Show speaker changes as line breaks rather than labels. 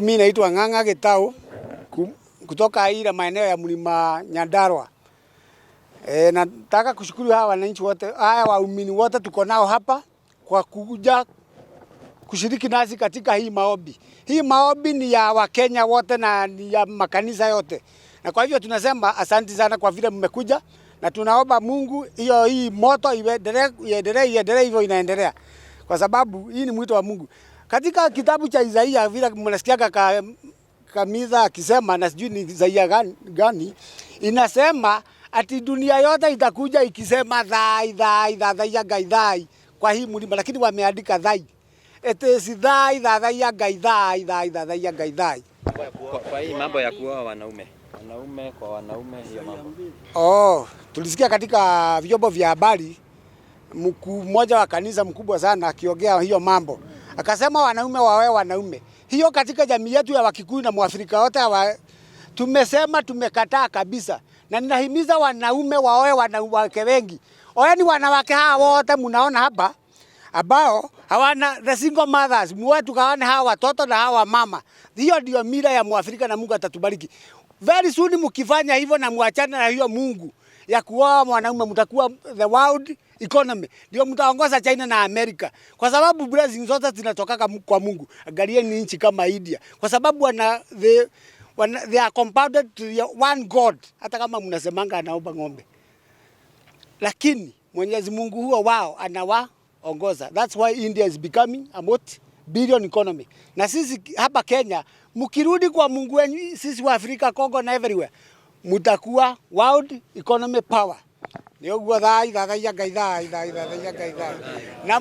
Yangu mimi naitwa Nganga Gitau kutoka ila maeneo ya Mlima Nyandarua. Nataka kushukuru hawa wananchi wote, haya waumini wote tuko nao hapa kwa kuja kushiriki nasi katika hii maombi. Hii maombi ni ya Wakenya wote na ni ya makanisa yote. Na kwa hivyo tunasema asante sana kwa vile mmekuja, na tunaomba Mungu hii moto iendelee hivyo inaendelea. Kwa sababu hii ni mwito wa Mungu. Katika kitabu cha Isaia vile mnasikiaga Kamiza akisema, na sijui ni Isaia gani, inasema ati dunia yote itakuja ikisema thai kwa hii mlima, lakini wameandika thai. Si thai.
Kwa hii mambo ya kuoa wanaume kwa wanaume, hiyo mambo.
Tulisikia katika vyombo vya habari mkuu mmoja wa kanisa mkubwa sana akiongea hiyo mambo. Akasema wanaume wawe wanaume. Hiyo katika jamii yetu ya Wakikuyu na Mwafrika wote tumesema tumekataa kabisa. Na ninahimiza wanaume wawe wanawake wengi. Oeni wanawake hawa wote mnaona hapa ambao hawana the single mothers. Muwe tukaone hawa watoto na hawa mama. Hiyo ndio mila ya Mwafrika na Mungu atatubariki. Very soon mkifanya hivyo na muachane na hiyo Mungu ya kuoa mwanaume, mtakuwa the world economy. Ndio mtaongoza China na America. Kwa sababu blessings zote zinatoka kwa Mungu. Angalieni nchi kama India. Kwa sababu they are compounded to one God. Hata kama mnasemanga anaomba ng'ombe, lakini Mwenyezi Mungu huo wao anawaongoza. That's why India is becoming a multi-billion economy. Na sisi hapa Kenya, mkirudi kwa Mungu wenu, sisi wa Afrika, Congo na everywhere, mutakuwa world economy power. Ndio thai. Na